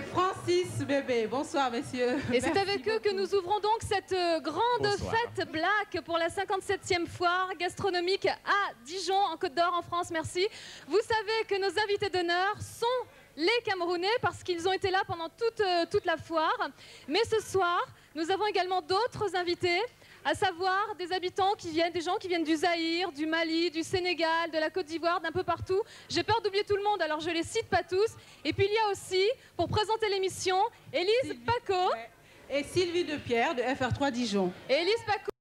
avec Francis Bébé. Bonsoir, messieurs. Et c'est avec eux que nous ouvrons donc cette grande fête Black pour la 57e foire gastronomique à Dijon, en Côte d'Or, en France. Merci. Vous savez que nos invités d'honneur sont les Camerounais parce qu'ils ont été là pendant toute la foire. Mais ce soir, nous avons également d'autres invités, à savoir des habitants qui viennent, des gens qui viennent du Zaïre, du Mali, du Sénégal, de la Côte d'Ivoire, d'un peu partout. J'ai peur d'oublier tout le monde, alors je les cite pas tous. Et puis il y a aussi, pour présenter l'émission, Élise Paco. Et Sylvie Depierre de FR3 Dijon. Et Élise Paco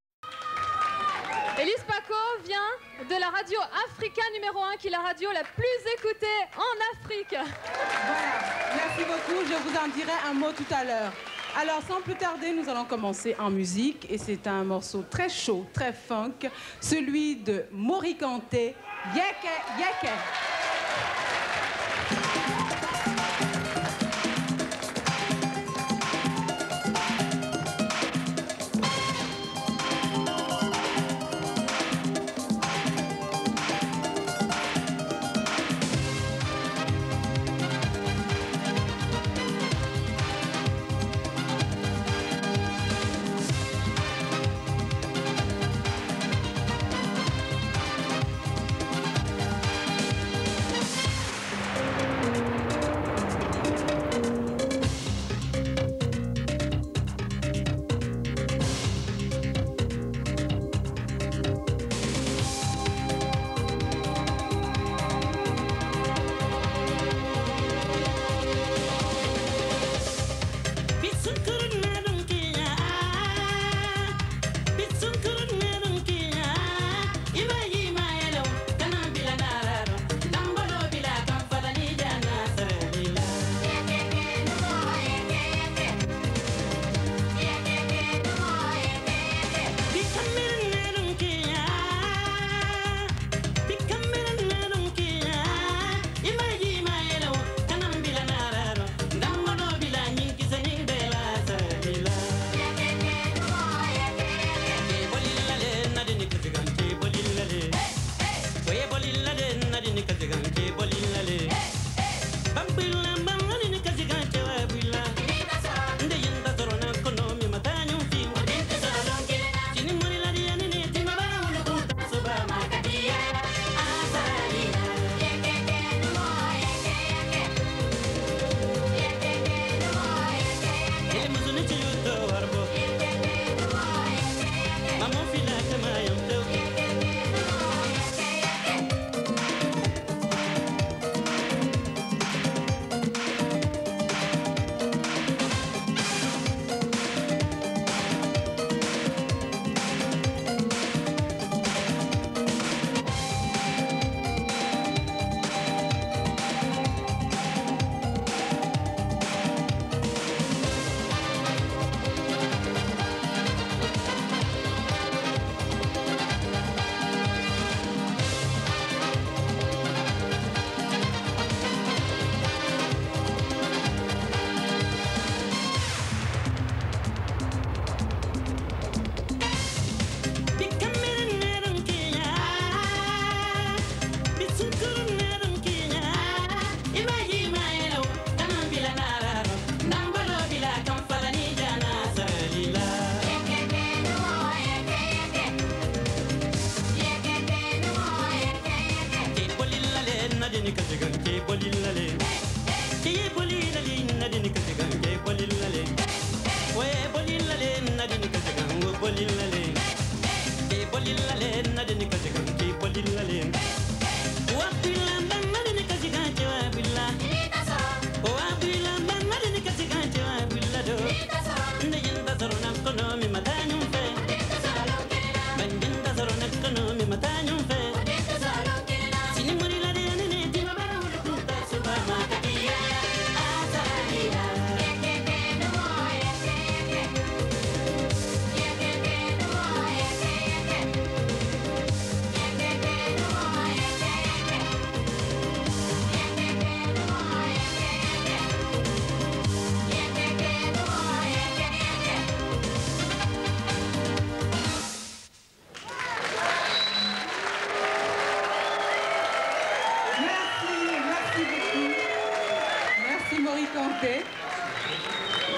vient de la radio Africa numéro 1, qui est la radio la plus écoutée en Afrique. Voilà, merci beaucoup, je vous en dirai un mot tout à l'heure. Alors, sans plus tarder, nous allons commencer en musique. Et c'est un morceau très chaud, très funk, celui de Mori Kanté, Yeke Yeke.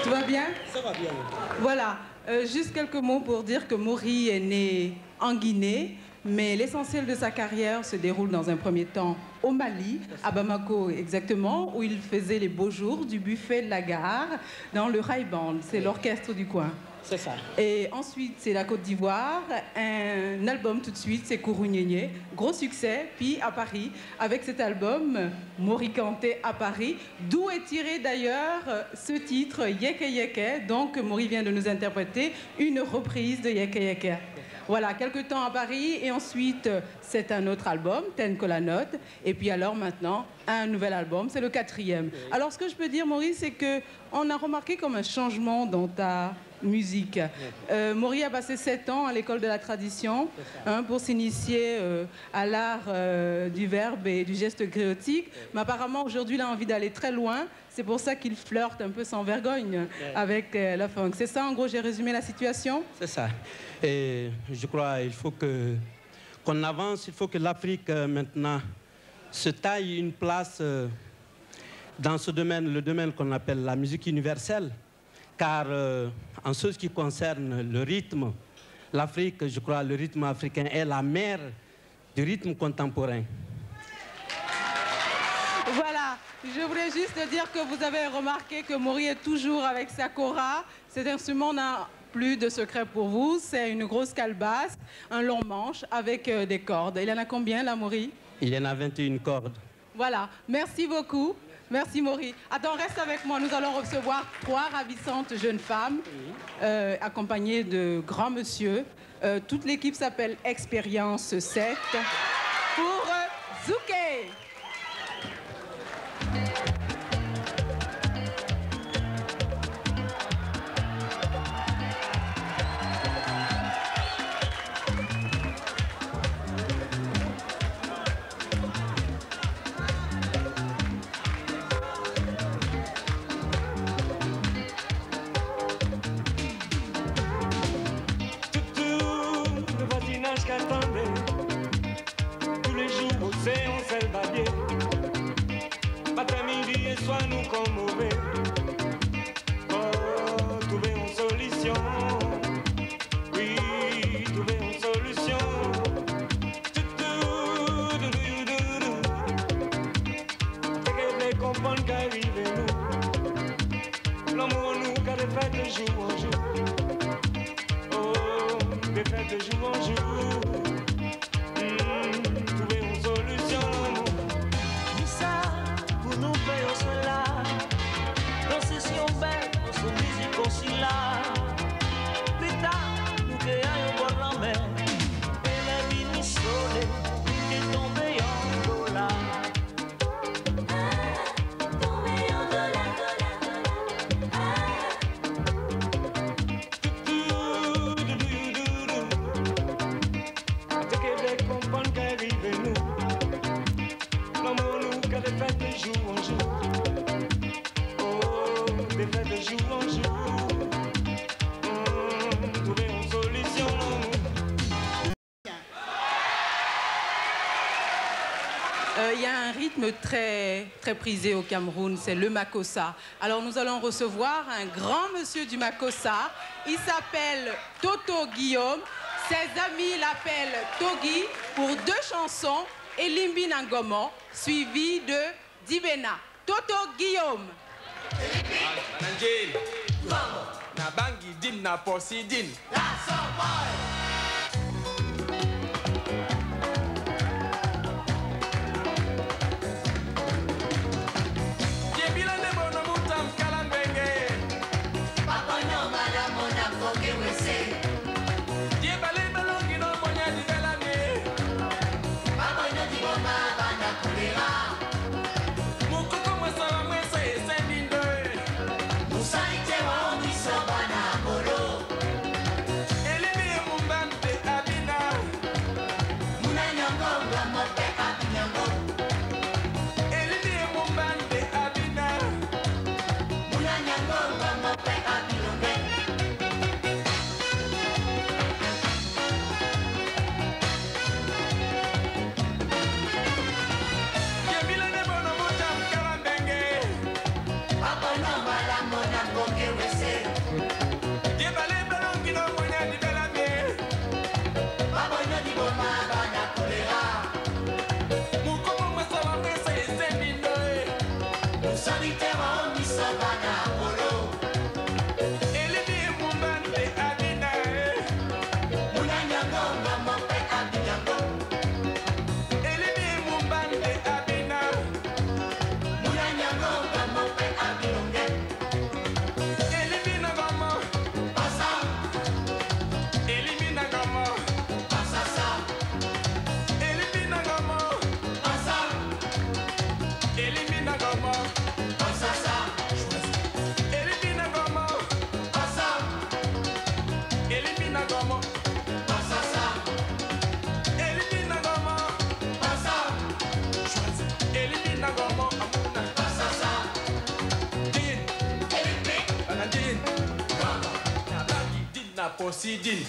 Tout va bien? Ça va bien. Voilà, juste quelques mots pour dire que Maury est né en Guinée, mais l'essentiel de sa carrière se déroule dans un premier temps au Mali, à Bamako exactement, où il faisait les beaux jours du buffet de la gare dans le High Band, c'est l'orchestre du coin. C'est ça. Et ensuite, c'est la Côte d'Ivoire, un album tout de suite, c'est Kourounyenye, gros succès, puis à Paris, avec cet album, Maury Kanté à Paris, d'où est tiré d'ailleurs ce titre, Yeke Yeke, donc Maury vient de nous interpréter une reprise de Yeke Yeke. Voilà, quelques temps à Paris, et ensuite, c'est un autre album, Ten Colanote, et puis alors maintenant, un nouvel album, c'est le 4e. Alors, ce que je peux dire, Maury, c'est qu'on a remarqué comme un changement dans ta musique. Maury a passé 7 ans à l'école de la tradition pour s'initier à l'art du verbe et du geste griotique, mais apparemment, aujourd'hui, il a envie d'aller très loin. C'est pour ça qu'il flirte un peu sans vergogne avec la funk. C'est ça, en gros, j'ai résumé la situation? C'est ça. Et je crois qu'il faut qu'on avance, il faut que l'Afrique maintenant se taille une place dans ce domaine, le domaine qu'on appelle la musique universelle. Car en ce qui concerne le rythme, l'Afrique, je crois, le rythme africain est la mère du rythme contemporain. Voilà, je voulais juste dire que vous avez remarqué que Maury est toujours avec sa kora. Cet instrument n'a plus de secret pour vous. C'est une grosse calebasse, un long manche avec des cordes. Il y en a combien là, Maury? Il y en a 21 cordes. Voilà, merci beaucoup. Merci Maury. Attends, reste avec moi. Nous allons recevoir 3 ravissantes jeunes femmes accompagnées de grands monsieur. Toute l'équipe s'appelle Expérience 7 pour Zouké. Tous les jours, océan, sel, badier. Matin, midi et soir, nous comme mauvais. Oh, trouver une solution. Oui, trouver une solution. Fait que les comprendre qu'arrive nous. L'amour nous, qu'a des fêtes de jour en jour. Oh, des fêtes de jour en jour. Il y a un rythme très prisé au Cameroun, c'est le Makossa. Alors nous allons recevoir un grand monsieur du Makossa. Il s'appelle Toto Guillaume. Ses amis l'appellent Togi pour 2 chansons, Elimbi Nangomo, suivi de Dibena. Toto Guillaume. posidin.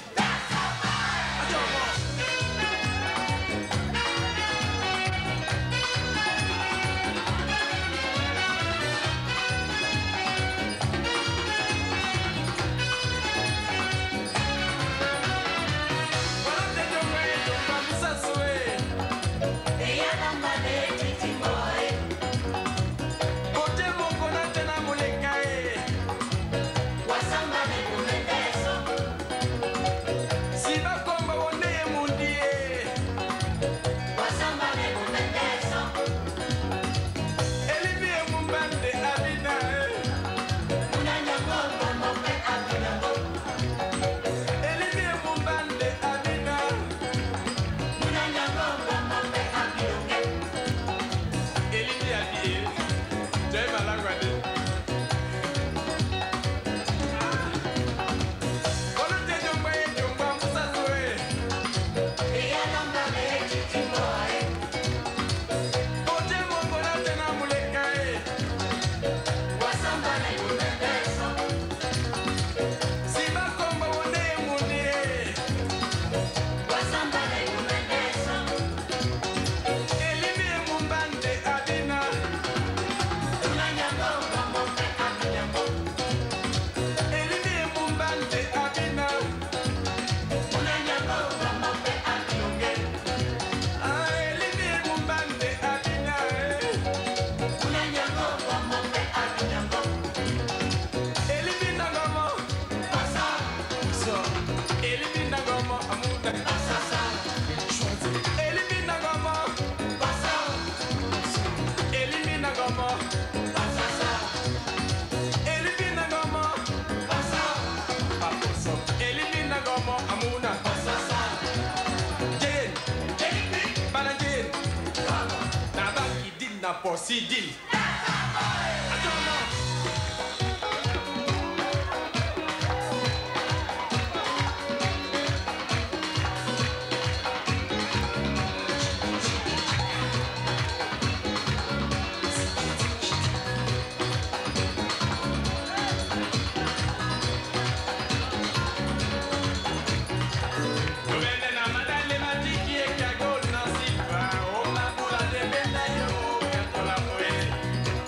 Posidin.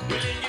Willing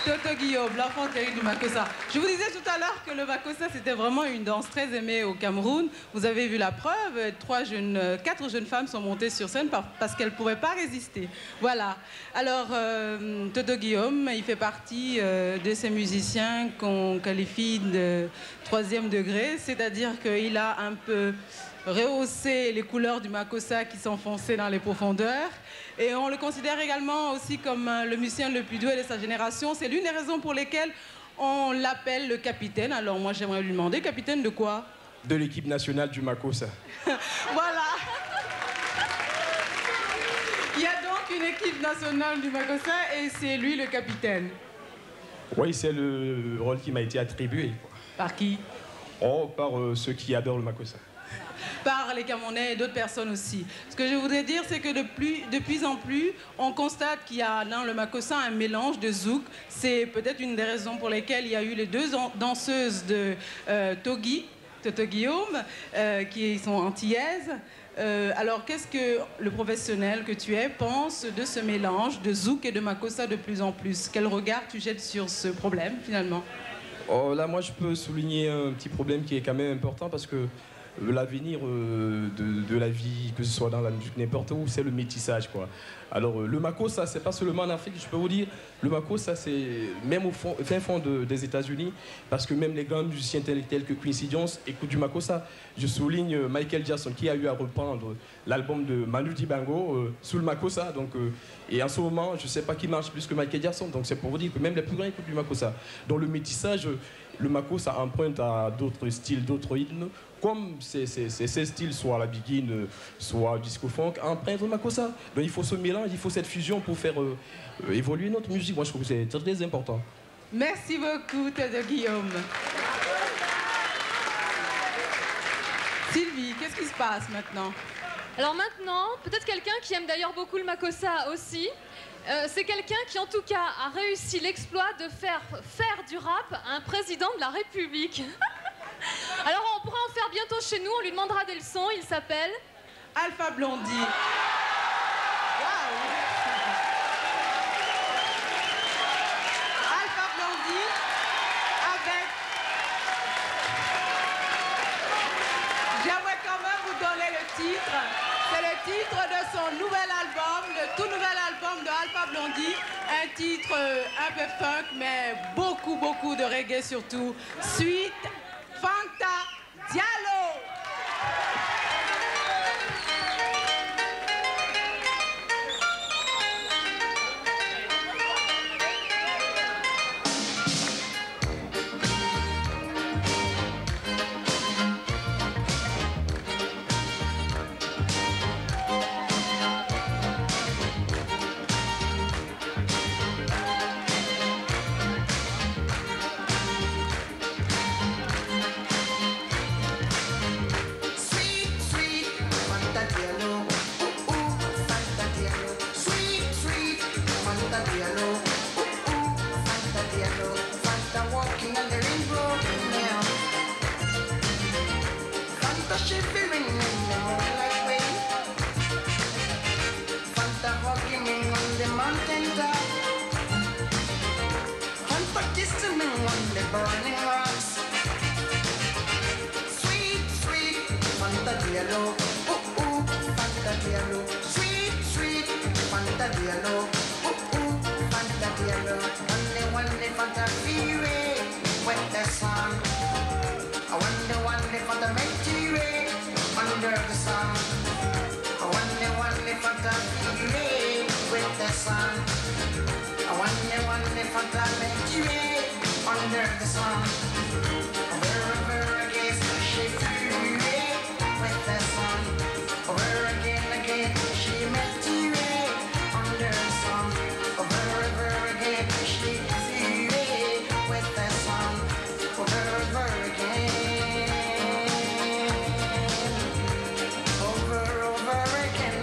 Toto Guillaume, l'enfant terrible du Makossa. Je vous disais tout à l'heure que le Makossa, c'était vraiment une danse très aimée au Cameroun. Vous avez vu la preuve, 4 jeunes femmes sont montées sur scène parce qu'elles ne pouvaient pas résister. Voilà. Alors, Toto Guillaume, il fait partie de ces musiciens qu'on qualifie de 3e degré, c'est-à-dire qu'il a un peu rehaussé les couleurs du Makossa qui s'enfonçaient dans les profondeurs. Et on le considère également aussi comme le musicien le plus doué de sa génération. C'est l'une des raisons pour lesquelles on l'appelle le capitaine. Alors moi, j'aimerais lui demander, capitaine de quoi? De l'équipe nationale du Makossa. Voilà. Il y a donc une équipe nationale du Makossa et c'est lui le capitaine. Oui, c'est le rôle qui m'a été attribué. Par qui? Oh, par ceux qui adorent le Makossa. Par les Camerounais et d'autres personnes aussi. Ce que je voudrais dire, c'est que de plus en plus, on constate qu'il y a dans le Makossa un mélange de zouk. C'est peut-être une des raisons pour lesquelles il y a eu les 2 danseuses de Togi Toto Guillaume, qui sont antillaises. Alors, qu'est-ce que le professionnel que tu es pense de ce mélange de zouk et de makossa de plus en plus? Quel regard tu jettes sur ce problème, finalement? Oh, là, moi, je peux souligner un petit problème qui est quand même important parce que l'avenir de la vie, que ce soit dans la musique, n'importe où, c'est le métissage, quoi. Alors, le makossa, c'est pas seulement en Afrique, je peux vous dire, le makossa, c'est même au fin fond des États-Unis, parce que même les grands musiciens tels que Quincy Jones écoutent du makossa. Je souligne Michael Jackson qui a eu à reprendre l'album de Manu Dibango sous le makossa. Donc, et en ce moment, je sais pas qui marche plus que Michael Jackson. Donc, c'est pour vous dire que même les plus grands écoutent du makossa. Donc, le métissage, le makossa emprunte à d'autres styles, d'autres rythmes. Comme ces styles, soit la biguine, soit disco funk, empruntent au makossa. Donc il faut ce mélange, il faut cette fusion pour faire évoluer notre musique. Moi je trouve que c'est très important. Merci beaucoup, Toto Guillaume. Sylvie, qu'est-ce qui se passe maintenant? Alors maintenant, peut-être quelqu'un qui aime d'ailleurs beaucoup le makossa aussi. C'est quelqu'un qui en tout cas a réussi l'exploit de faire du rap à un président de la République. Alors on pourra en faire bientôt chez nous, on lui demandera des leçons, il s'appelle Alpha Blondy. Wow. Alpha Blondy avec... J'aimerais quand même vous donner le titre. C'est le titre de son nouvel album, le tout nouvel album de Alpha Blondy. Un titre un peu funk, mais beaucoup de reggae surtout. Suite Fanta Diallo. Burning rocks. Sweet, sweet Fanta Diallo. Ooh, ooh, Fanta Diallo. Sweet, sweet Fanta Diallo. Ooh, ooh, Fanta Diallo. One day Fanta Fury with the sun. I wonder one day Fanta Mercury under the sun. I wonder one day Fanta Fury with the sun. I wonder one day Fanta Mercury under the sun. Wherever I guess she flew with the sun. Where again she met you under the sun. Wherever again she flew with the sun. Wherever again. Over again.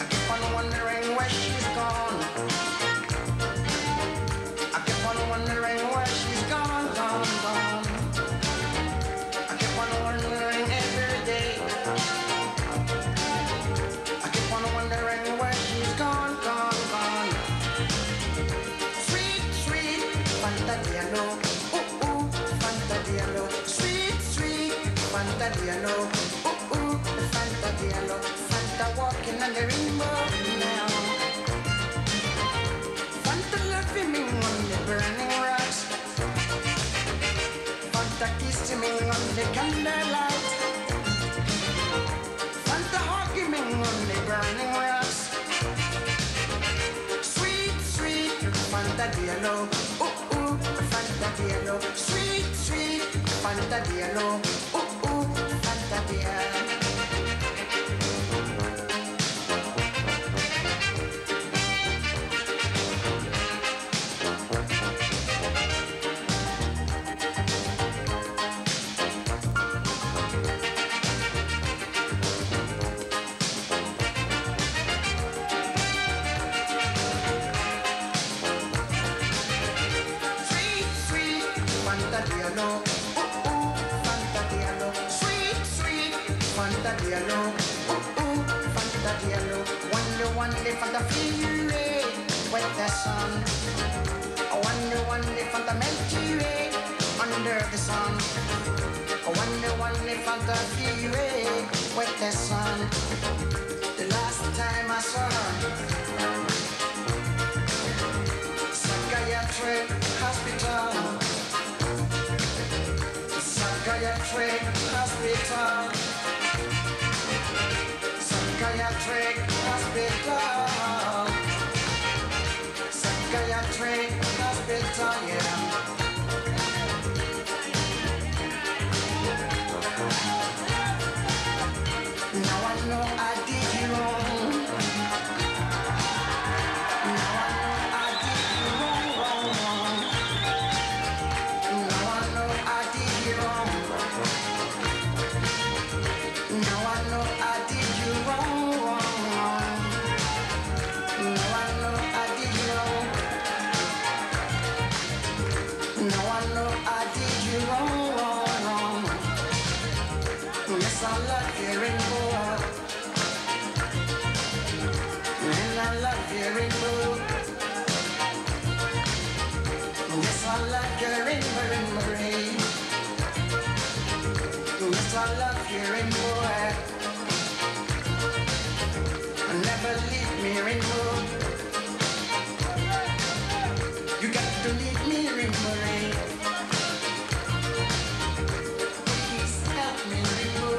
I keep on wondering where she's gone. Wondering where she's gone. I keep on wondering every day. I keep on wondering where she's gone. Sweet Fanta Diallo. Ooh, ooh, Fanta Diallo. Sweet Fanta Diallo. Ooh, ooh, Fanta Diallo. Fanta walking on the rainbow now. Fanta loving me on the burning rocks. Fanta kissing me on the candlelight. Fanta hugging me on the burning rocks. Sweet Fanta Diallo. Ooh, ooh, Fanta Diallo. Sweet Fanta Diallo. Ooh, ooh, Fanta Diallo. Fanta Diallo. Fanta Diallo, Fanta Diallo. One day Fanta Fury, with the sun. One day Fanta Milky Way, under the sun. One day Fanta Fury, with the sun. The last time I saw her, psychiatric hospital. Psychiatric hospital. Psychiatric hospital. Psychiatric hospital, yeah. Now I know I did you wrong. Now I know I did you wrong. Now I know I did you wrong. Now I know I did you wrong. Now I know I did you wrong. Now I know I did you wrong. Yes, I love you rainbow. And I love you rainbow. Yes, I love you rainbow, rainbow rain. Yes, I love you rainbow. Never leave me rainbow. You got to leave me rainbow rain. Please help me rainbow.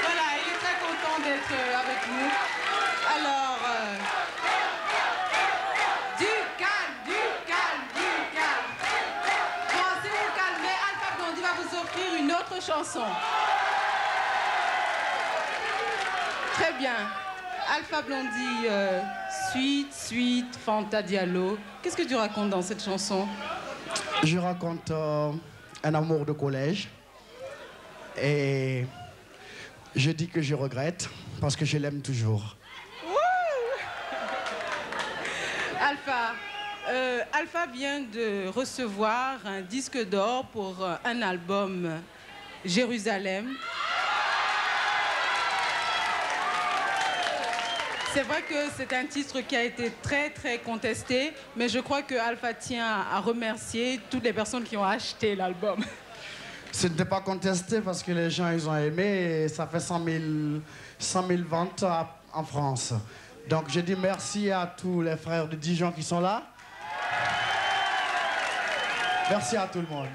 Voilà, il est très content d'être avec nous. Alors, du calme, du calme, du calme. Bon, si vous calmez, Alpha Blondy va vous offrir une autre chanson. Très bien. Alpha Blondy, Suite, Fanta Diallo. Qu'est-ce que tu racontes dans cette chanson? Je raconte un amour de collège. Et je dis que je regrette parce que je l'aime toujours. Alpha, Alpha vient de recevoir un disque d'or pour un album Jérusalem. C'est vrai que c'est un titre qui a été très très contesté, mais je crois que Alpha tient à remercier toutes les personnes qui ont acheté l'album. Ce n'était pas contesté parce que les gens ils ont aimé et ça fait 100 000 ventes en France. Donc je dis merci à tous les frères de Dijon qui sont là. Merci à tout le monde.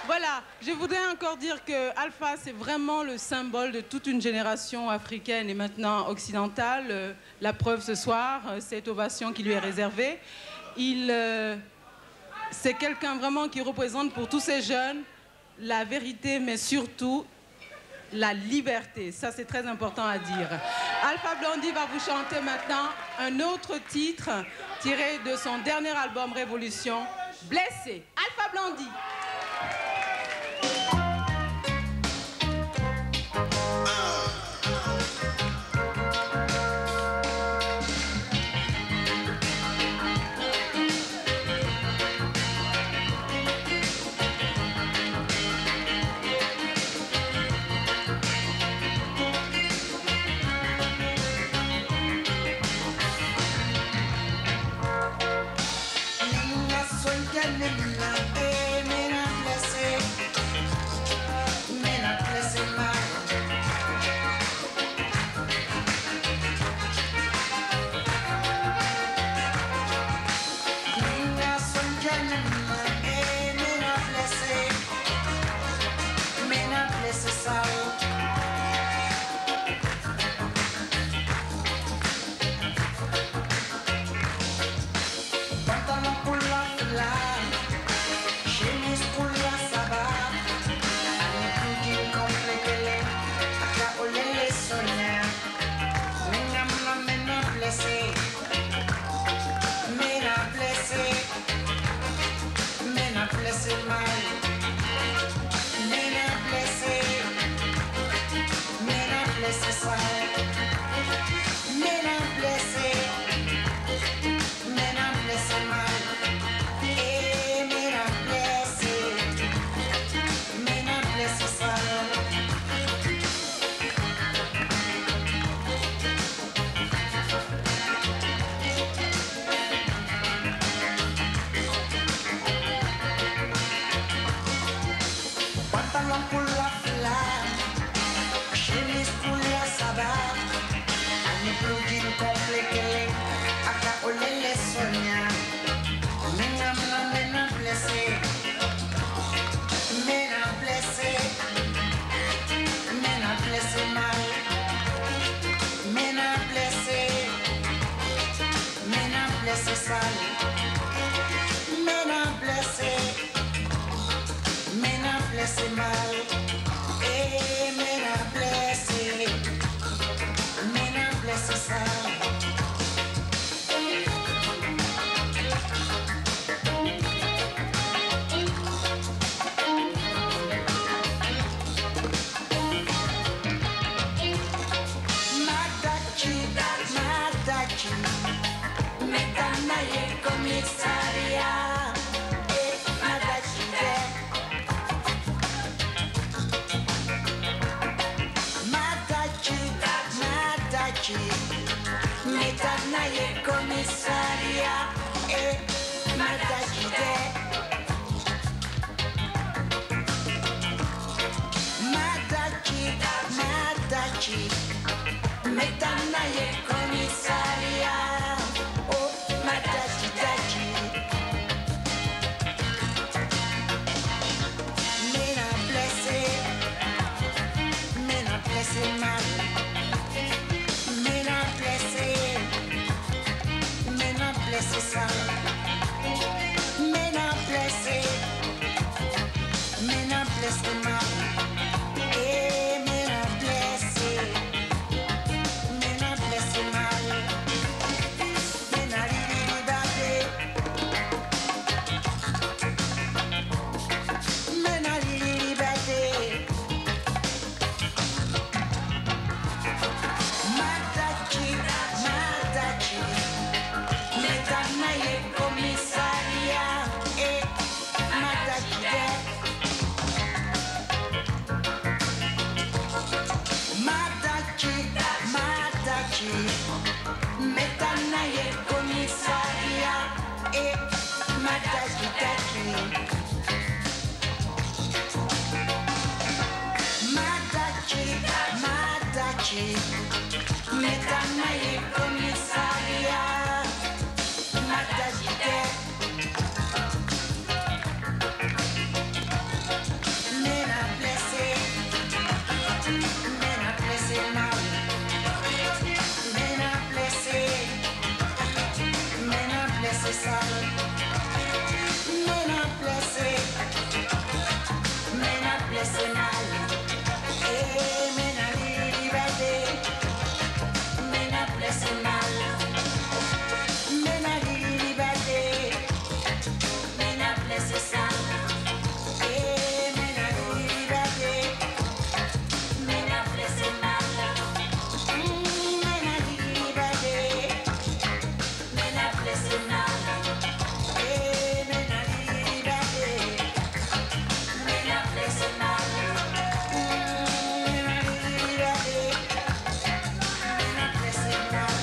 Voilà, je voudrais encore dire que Alpha, c'est vraiment le symbole de toute une génération africaine et maintenant occidentale. La preuve ce soir, cette ovation qui lui est réservée. C'est quelqu'un vraiment qui représente pour tous ces jeunes la vérité, mais surtout la liberté. Ça, c'est très important à dire. Alpha Blondy va vous chanter maintenant un autre titre tiré de son dernier album Révolution, Blessé. Alpha Blondy. Nina, suéltale, nina, mira. ye commissariat. Oh, ma tachi tachi. Mena blessé mal. Mena blessé sale. Mena blessé mal. Eh, mena blessé mal. Mena libéré. Mena libéré. Matachi. Metana ye commissariat. Eh, matachi. Matachi, metana ye commissariat. Eh, matachi tachi. Matachi, metana ye commissariat. Matachi tachi. Mena blessé mal. Mena blessé sale. Mena blessé mal. Eh, mena libéré. Mena blessé mal. Mena libéré. Mena blessé sale. Eh, mena libéré. Mena blessé mal. Mena libéré. Mena blessé mal. Eh, mena libéré. Mena blessé mal. Mena libéré. Mena blessé mal.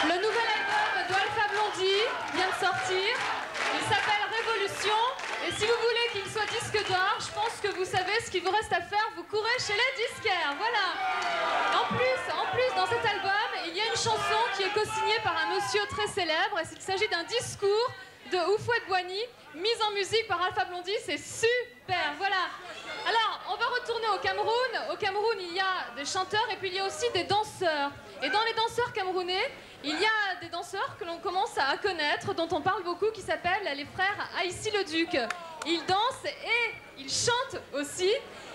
Le nouvel album de Alpha Blondy vient de sortir. Il s'appelle Révolution. Et si vous voulez qu'il soit disque d'or, je pense que vous savez ce qu'il vous reste à faire. Vous courez chez les disquaires. Voilà. En plus, dans cet album, il y a une chanson qui est co-signée par un monsieur très célèbre. Il s'agit d'un discours de Houphouët-Boigny, mise en musique par Alpha Blondy. C'est super. Voilà. Alors, on va retourner au Cameroun. Au Cameroun, il y a des chanteurs et puis il y a aussi des danseurs. Et dans les danseurs camerounais, il y a des danseurs que l'on commence à connaître, dont on parle beaucoup, qui s'appellent les frères Aïssi le Duc. Ils dansent et ils chantent aussi.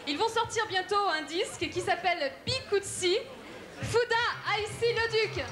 Ils vont sortir bientôt un disque qui s'appelle Bikoutsi, Fouda Aïssi le Duc.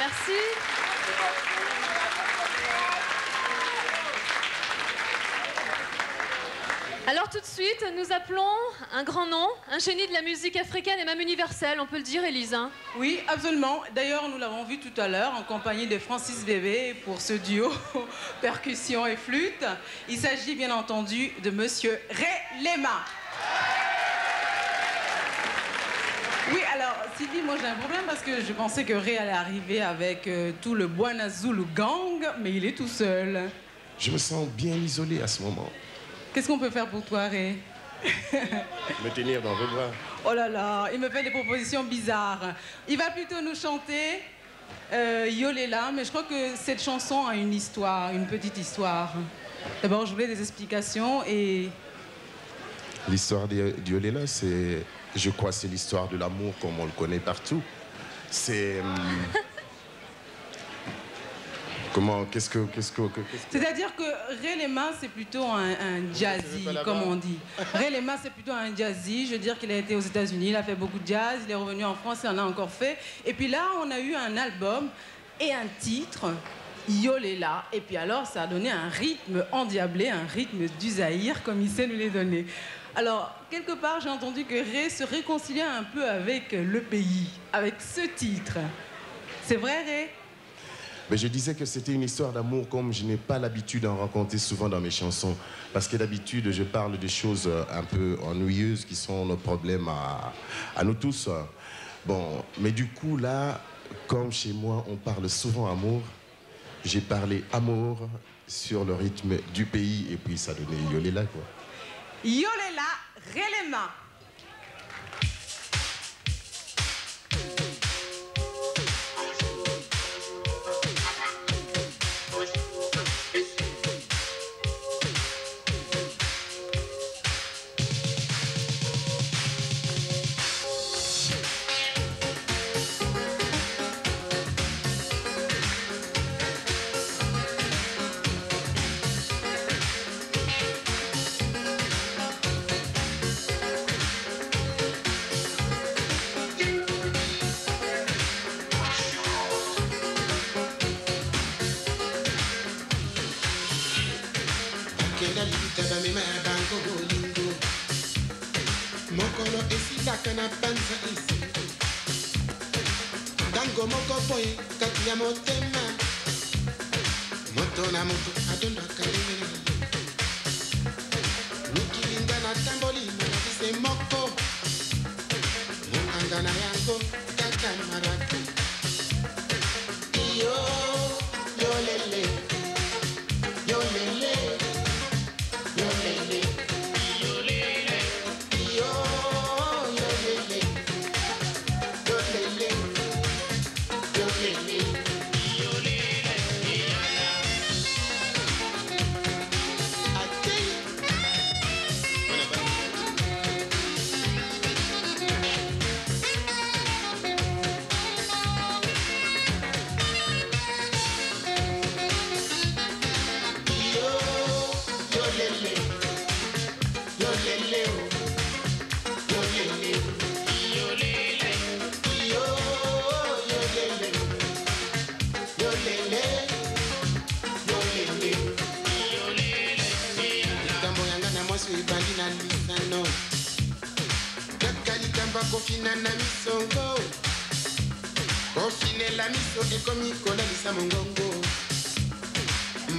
Merci. Alors tout de suite, nous appelons un grand nom, un génie de la musique africaine et même universelle, on peut le dire, Élise. Hein? Oui, absolument. D'ailleurs, nous l'avons vu tout à l'heure en compagnie de Francis Bébé pour ce duo percussion et flûte. Il s'agit bien entendu de Monsieur Ray Lema. Oui, alors, Sylvie, moi j'ai un problème parce que je pensais que Ray allait arriver avec tout le Bwana Zulu gang, mais il est tout seul. Je me sens bien isolé à ce moment. Qu'est-ce qu'on peut faire pour toi, Ray? Me tenir dans vos bras. Oh là là, il me fait des propositions bizarres. Il va plutôt nous chanter Yolela, mais je crois que cette chanson a une histoire, une petite histoire. D'abord, je voulais des explications et... L'histoire d'Yolela, c'est... Je crois c'est l'histoire de l'amour comme on le connaît partout. C'est... Comment, qu'est-ce que... C'est-à-dire que Ray Lema, c'est plutôt un jazzy, comme on dit. Ray Lema, c'est plutôt un jazzy. Je veux dire qu'il a été aux États-Unis, il a fait beaucoup de jazz, il est revenu en France, il en a encore fait. Et puis là, on a eu un album et un titre, Yolela. Et puis alors, ça a donné un rythme endiablé, un rythme du Zaïre, comme il sait nous les donner. Alors, quelque part, j'ai entendu que Ray se réconciliait un peu avec le pays, avec ce titre. C'est vrai, Ray? Mais je disais que c'était une histoire d'amour comme je n'ai pas l'habitude d'en raconter souvent dans mes chansons. Parce que d'habitude, je parle de choses un peu ennuyeuses qui sont nos problèmes à nous tous. Bon, mais du coup, là, comme chez moi, on parle souvent amour, j'ai parlé amour sur le rythme du pays et puis ça donnait Yolela, quoi. Yolela, Relema. Mokolo esika kana panza isi Dango moko boy kati ya motema Moto na moto adonda kalengela Nikilinga na tamboli malakise moko Mukanga na yango kaka maraka Iyo, yo lele Yo lele Yo lele Kofina na misongo Kofine la miso ekomi kolalisa mongongo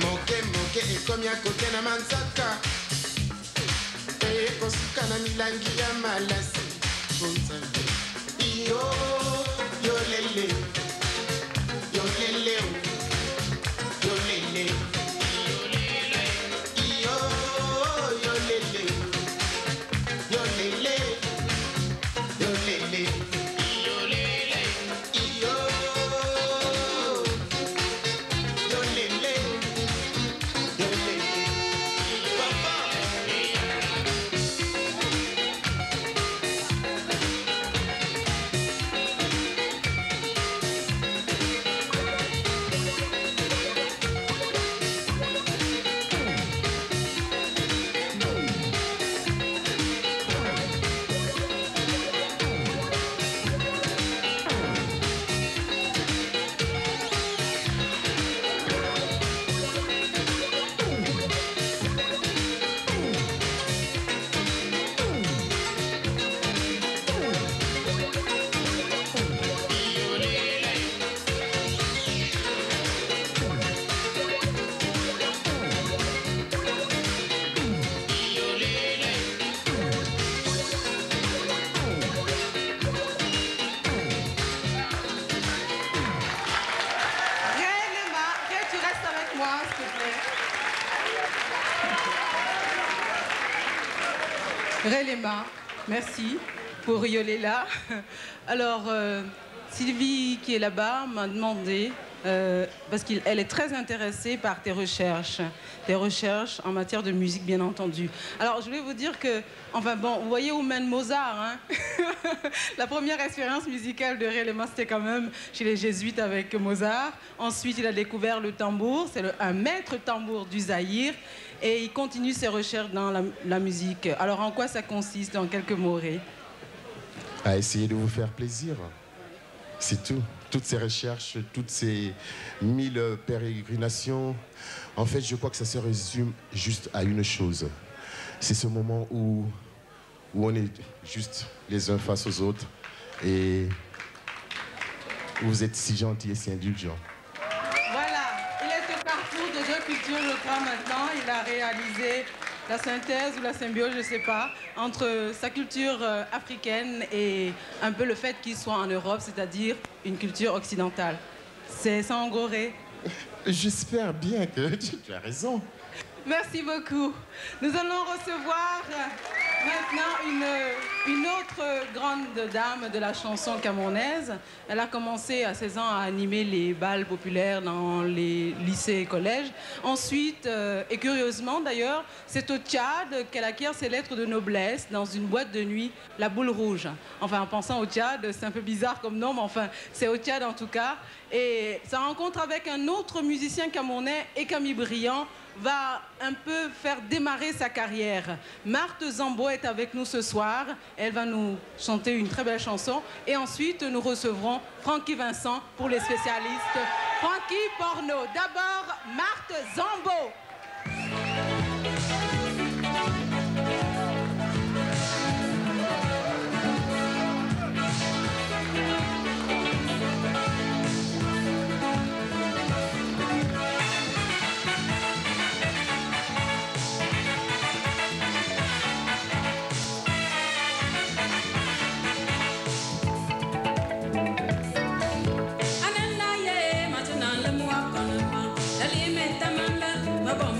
Moke moke ekomi akote na manzaka Eye kosuka na milangi ya malasi Bonzambe Iyo yo lele Yo lele Yo lele Iyo yo lele Yo lele Relema, merci pour Yolela. Alors, Sylvie qui est là-bas m'a demandé, parce qu'elle est très intéressée par tes recherches en matière de musique bien entendu. Alors je voulais vous dire que, enfin bon, vous voyez où mène Mozart, hein. La première expérience musicale de Relema c'était quand même chez les Jésuites avec Mozart. Ensuite il a découvert le tambour, c'est un maître tambour du Zaïre. Et il continue ses recherches dans la musique. Alors en quoi ça consiste en quelques mots, Ré? À essayer de vous faire plaisir. C'est tout. Toutes ces recherches, toutes ces 1000 pérégrinations, en fait, je crois que ça se résume juste à une chose. C'est ce moment où on est juste les uns face aux autres et vous êtes si gentils et si indulgents. Voilà, il est au carrefour de deux cultures, je crois, maintenant. Il a réalisé la synthèse ou la symbiose, je ne sais pas, entre sa culture africaine et un peu le fait qu'il soit en Europe, c'est-à-dire une culture occidentale. C'est ça en gros, Ré? J'espère bien que tu as raison. Merci beaucoup. Nous allons recevoir Maintenant, une autre grande dame de la chanson camerounaise. Elle a commencé à 16 ans à animer les bals populaires dans les lycées et collèges. Ensuite, et curieusement d'ailleurs, c'est au Tchad qu'elle acquiert ses lettres de noblesse dans une boîte de nuit, la Boule Rouge. Enfin, en pensant au Tchad, c'est un peu bizarre comme nom, mais enfin, c'est au Tchad en tout cas. Et sa rencontre avec un autre musicien camerounais, Ekami Brillant, va un peu faire démarrer sa carrière. Marthe Zambo est avec nous ce soir. Elle va nous chanter une très belle chanson. Et ensuite, nous recevrons Francky Vincent pour les spécialistes. Francky Porno. D'abord, Marthe Zambo. Baba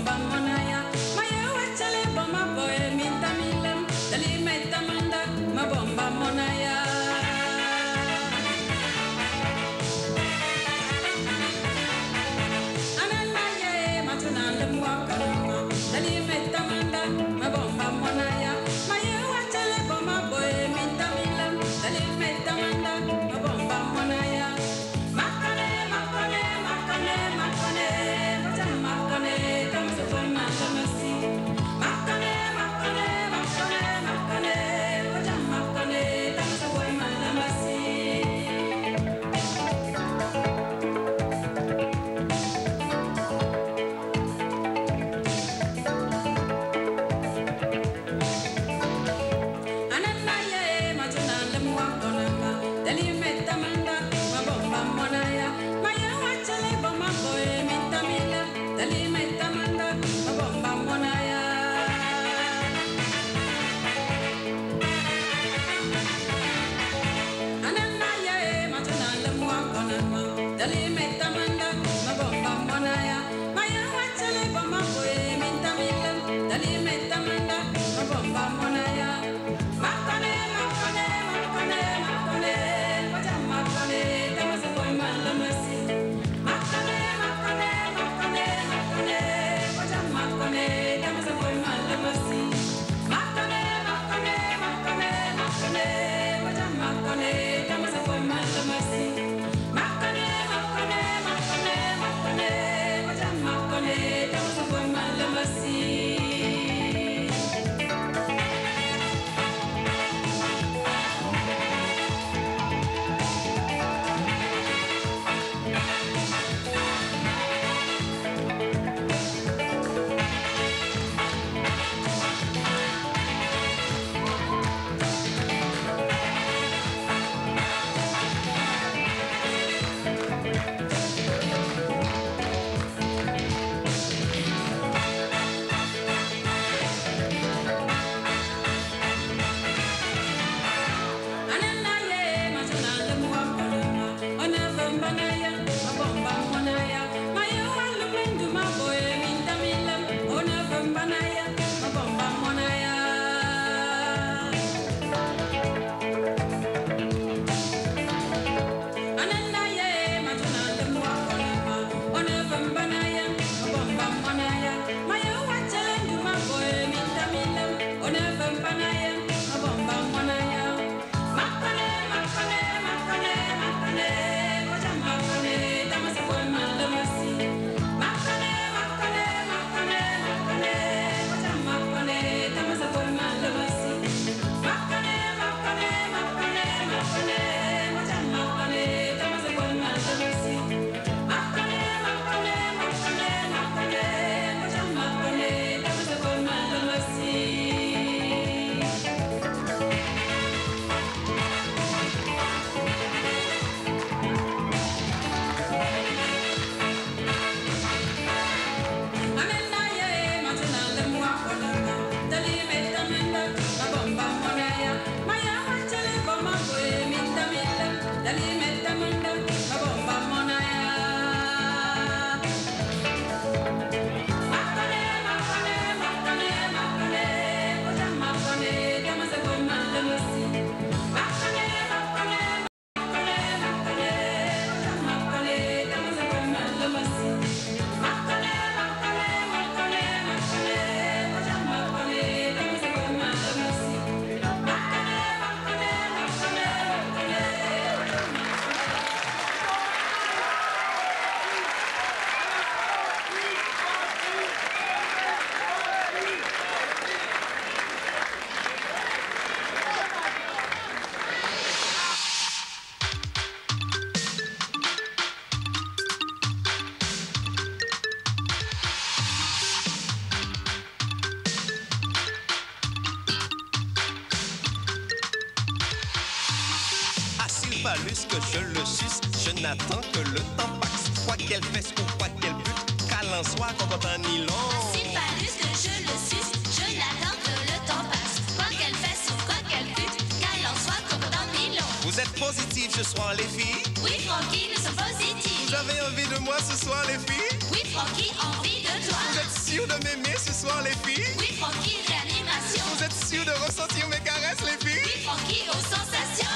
phallus que je le suce, je n'attends que le temps passe. Quoi qu'elle fesse ou quoi qu'elle bute, qu'elle en soit quand un nylon. Si phallus que je le suce, je n'attends que le temps passe. Quoi qu'elle fesse ou quoi qu'elle bute, qu'elle en soit comme un nylon. Vous êtes positifs ce soir les filles? Oui Francky, nous sommes positifs. Vous avez envie de moi ce soir les filles? Oui Francky, envie de toi. Vous êtes sûrs de m'aimer ce soir les filles? Oui Francky, réanimation. Vous êtes sûrs de ressentir mes caresses les filles? Oui Francky, aux sensations.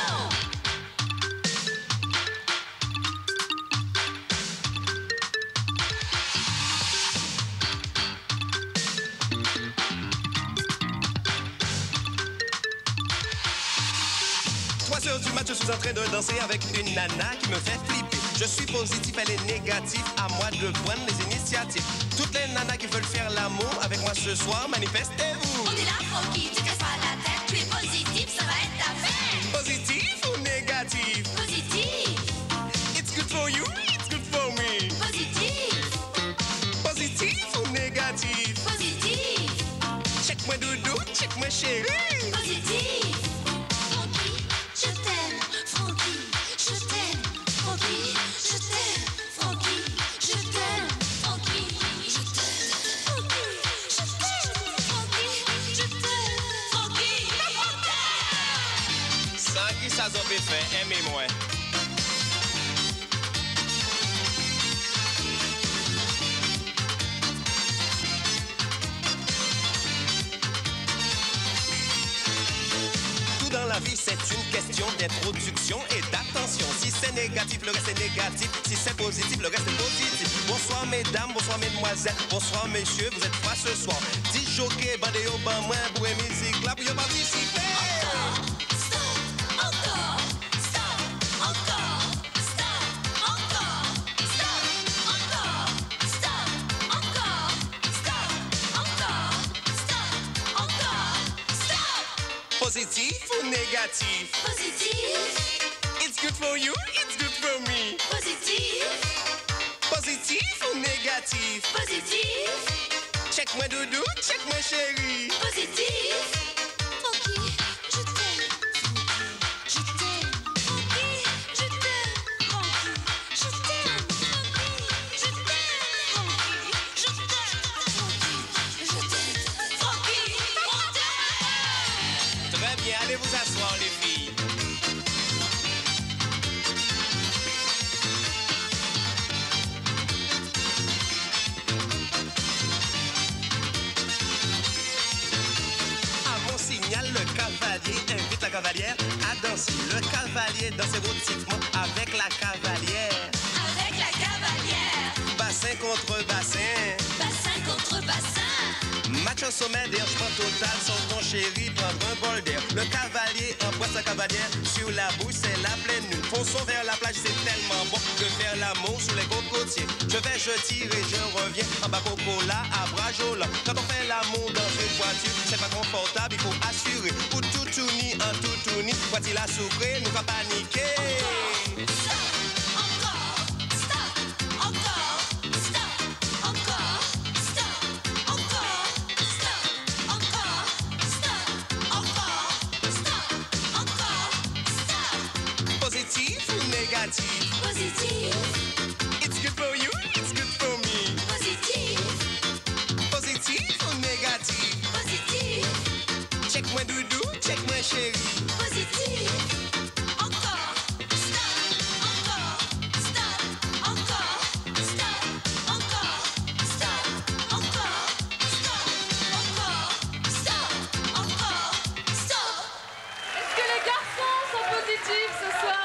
Du match, je suis en train de danser avec une nana qui me fait flipper. Je suis positif, elle est négative, à moi de prendre les initiatives. Toutes les nanas qui veulent faire l'amour avec moi ce soir, manifestez-vous. On est là, Francky, tu casses pas la tête, tu es positif, ça va être ta fête. Positif ou négatif? Positif. It's good for you, it's good for me. Positif. Positif ou négatif? Positif. Check moi doudou, check moi chérie. Positif. Je t'aime, Francky, je t'aime, Francky, je t'aime, Francky, je t'aime, Francky, je t'aime, Francky, je t'aime, Francky, je t'aime, Francky, je t'aime. Ça qui ça s'en fait faire, aimez-moi. Dans la vie, c'est une question d'introduction et d'attention. Si c'est négatif, le reste est négatif. Si c'est positif, le reste est positif. Bonsoir mesdames, bonsoir mesdemoiselles, bonsoir messieurs, vous êtes froids ce soir. 10 jockeys, bandés au banc, moins pour une musique là pour y participer. Encore, stop, encore, stop, encore, stop, encore, stop, encore, stop, encore, stop, encore, stop. Positif ou négatif? Positif. It's good for you, it's good for me. Positif. Positif ou négatif? Positif. Check moi doudou, check moi chérie. Positif. Francky, je t'aime. Je t'aime. Francky, je t'aime. Francky, je t'aime. Francky, je t'aime. Francky, je t'aime. Francky, je t'aime. Francky, on t'aime. Très bien, allez vous asseoir les filles. Le cavalier invite la cavalière à danser. Le cavalier danse érotiquement avec la cavalière. Avec la cavalière. Bassin contre bassin. Bassin contre bassin. Match en sommet d'érgement total sans ton chéri prendre un bol d'air. Le cavalier embrasse sa cavalière sur la bouche, c'est la pleine lune. Fonçons vers la plage, c'est tellement bon de faire l'amour sous les cocotiers. Je vais, je tire et je reviens en bas cocola à Brajola. Quand on fait l'amour dans une voiture, c'est pas confortable, il faut assurer. Pour tout tourner en tout tourner, quoi-il a souffert, nous pas paniquer. Positif ou négatif? Positif. It's good for you, it's good for me. Positif. Positif ou négatif? Positif. Check moi doudou, check moi chérie. Positif. Encore. Stop. Encore. Stop. Encore. Stop. Encore. Stop. Encore. Stop. Encore. Stop. Encore. Stop. Est-ce que les garçons sont positifs ce soir?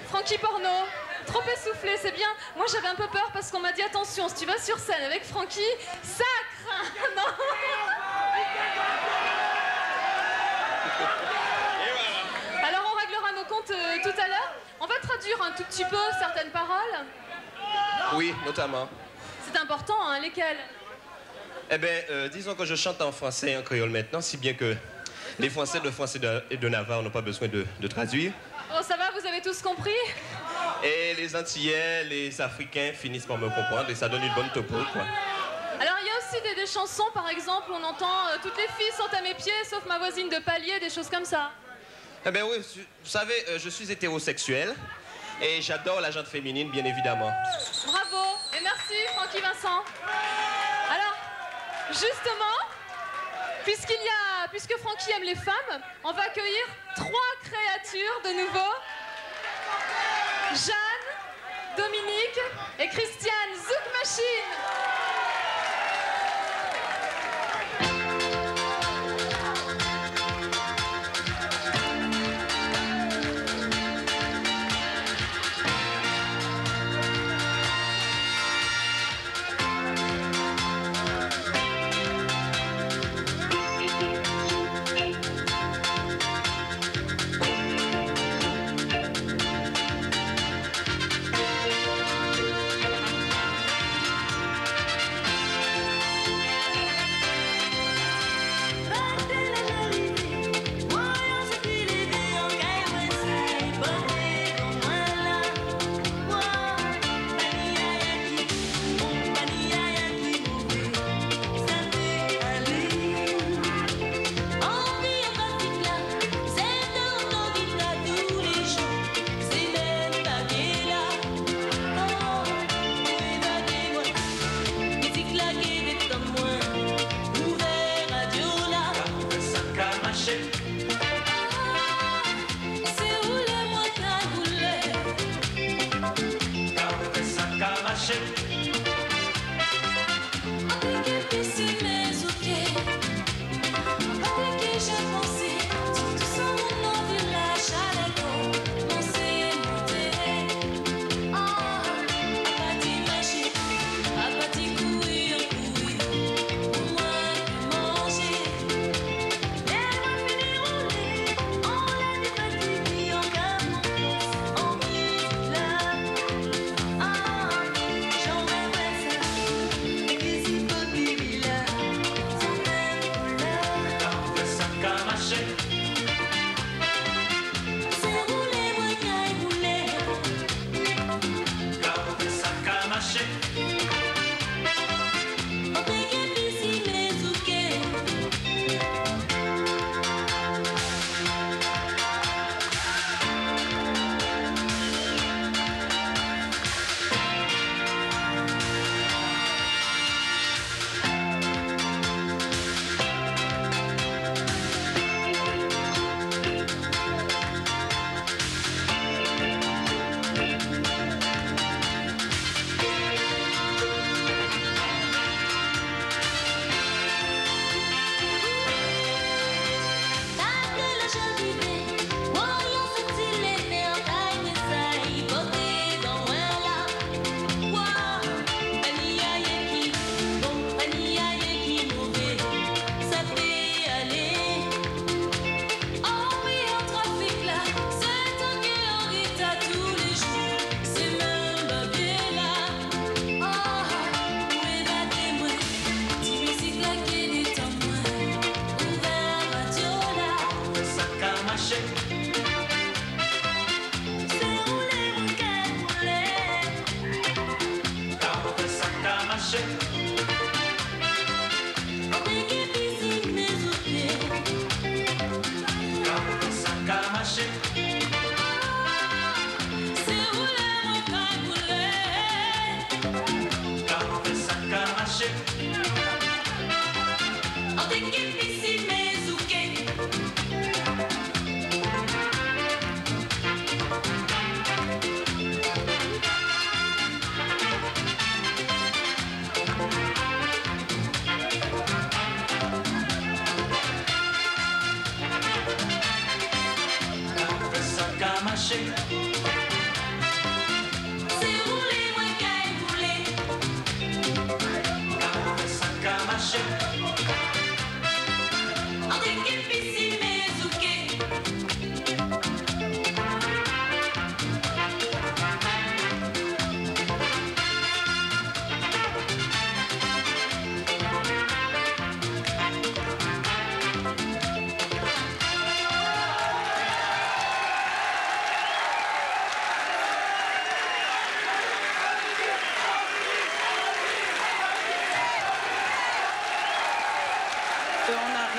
Francky Porno, trop essoufflé, c'est bien. Moi j'avais un peu peur parce qu'on m'a dit attention, si tu vas sur scène avec Francky, ça craint. Non. Alors on réglera nos comptes tout à l'heure. On va traduire un tout petit peu certaines paroles. Oui, notamment. C'est important, hein, lesquelles? Eh bien, disons que je chante en français et en créole maintenant, si bien que les Français et de Navarre n'ont pas besoin de traduire. Oh, ça va, vous avez tous compris? Et les Antillais, les Africains finissent par me comprendre et ça donne une bonne topo, quoi. Alors, il y a aussi des chansons, par exemple, on entend toutes les filles sont à mes pieds, sauf ma voisine de palier, des choses comme ça. Eh bien oui, vous savez, je suis hétérosexuel et j'adore la gente féminine, bien évidemment. Bravo et merci Francky Vincent. Alors, justement, puisque Francky aime les femmes, on va accueillir 3 créatures de nouveau. Jeanne, Dominique et Christiane Zouk Machine.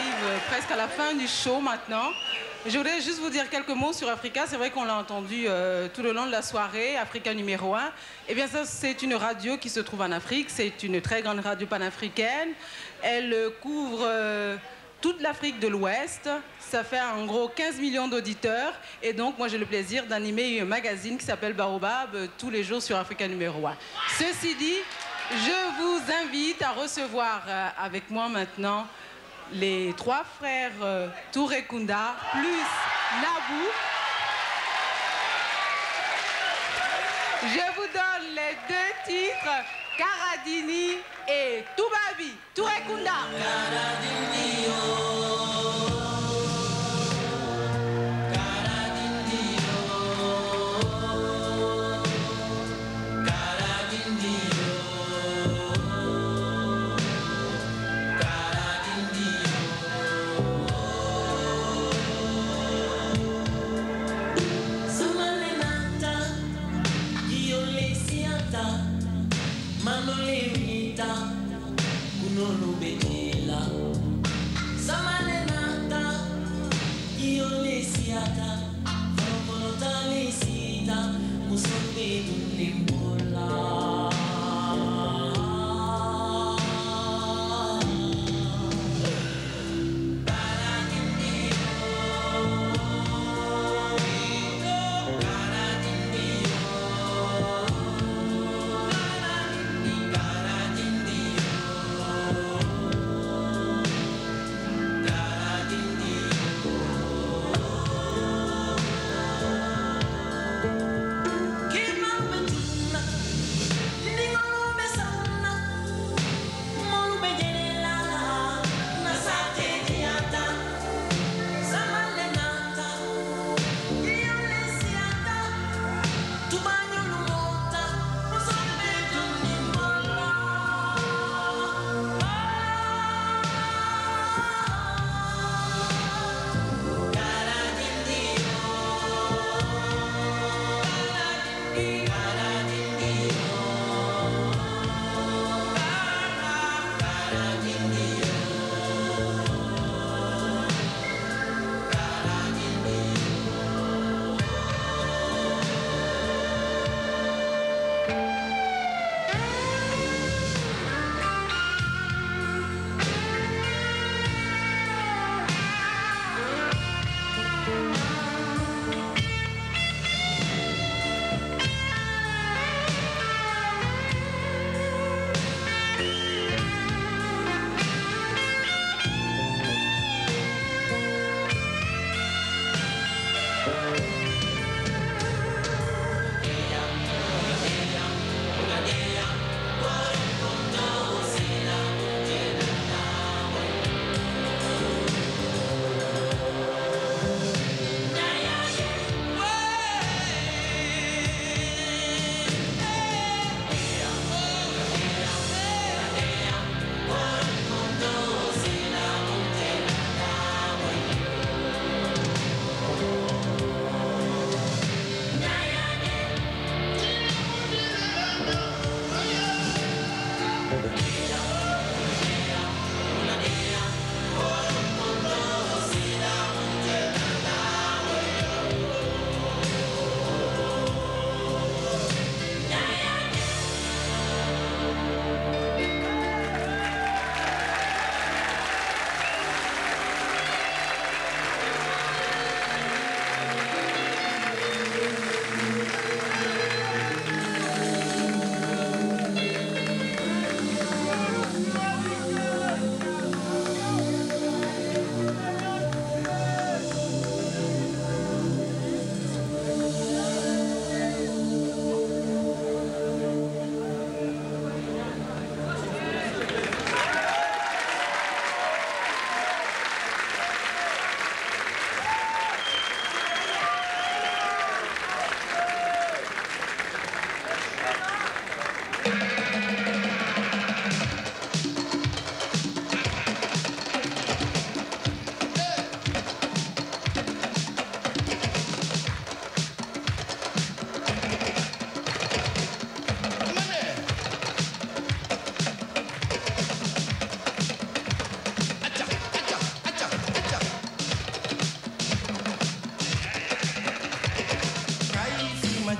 arrive presque à la fin du show maintenant. Je voudrais juste vous dire quelques mots sur Africa. C'est vrai qu'on l'a entendu tout le long de la soirée, Africa numéro 1. Eh bien, ça, c'est une radio qui se trouve en Afrique. C'est une très grande radio panafricaine. Elle couvre toute l'Afrique de l'Ouest. Ça fait en gros 15 millions d'auditeurs. Et donc, moi, j'ai le plaisir d'animer un magazine qui s'appelle Baobab tous les jours sur Africa numéro 1. Ceci dit, je vous invite à recevoir avec moi maintenant les trois frères Touré Kunda plus Nabou. Je vous donne les deux titres, Karadini et Toubabi. Touré Kunda.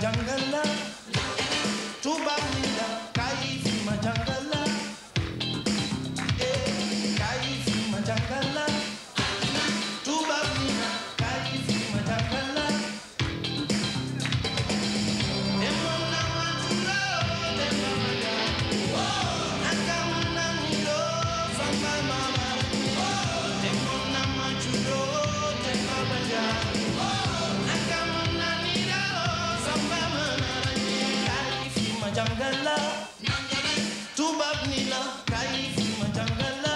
jangala tubab ni la kaay fi ma jangala kaay fi ma jangala tubab ni la kaay fi ma jangala demon na ma tulo demon na akamana miro samba mama demon na ma tulo demon na jangala tubab ni la kaay fi ma jangala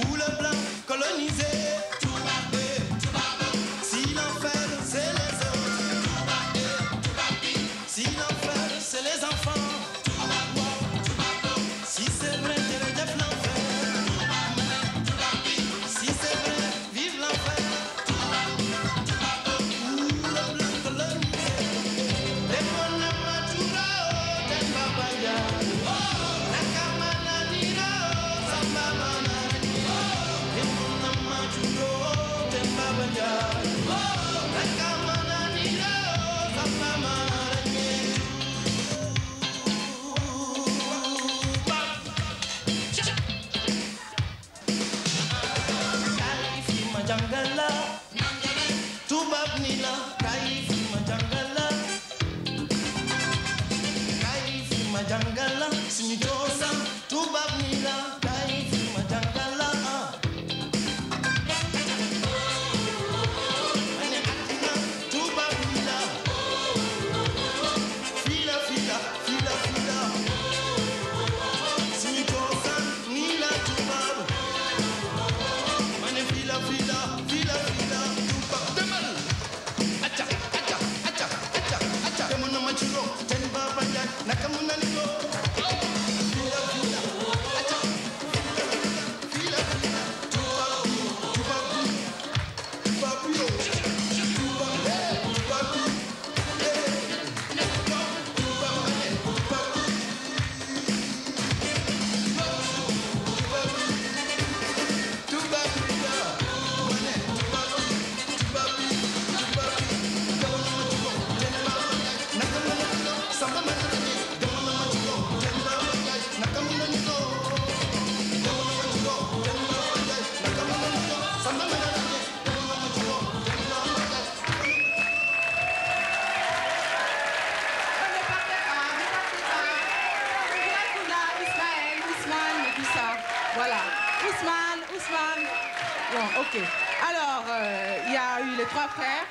Oule blanc colonisé si l'enfer c'est les autres si l'enfer c'est les enfants si c'est vrai jangala tubab ni la kaay fi ma jangala kaay fi ma jangala suñu cosaan tubab ni la kaay fi ma jangala ane atina tubab ni la fila fila fila fila suñu cosaan ni la tubab ane fila fila Il y a eu les trois frères.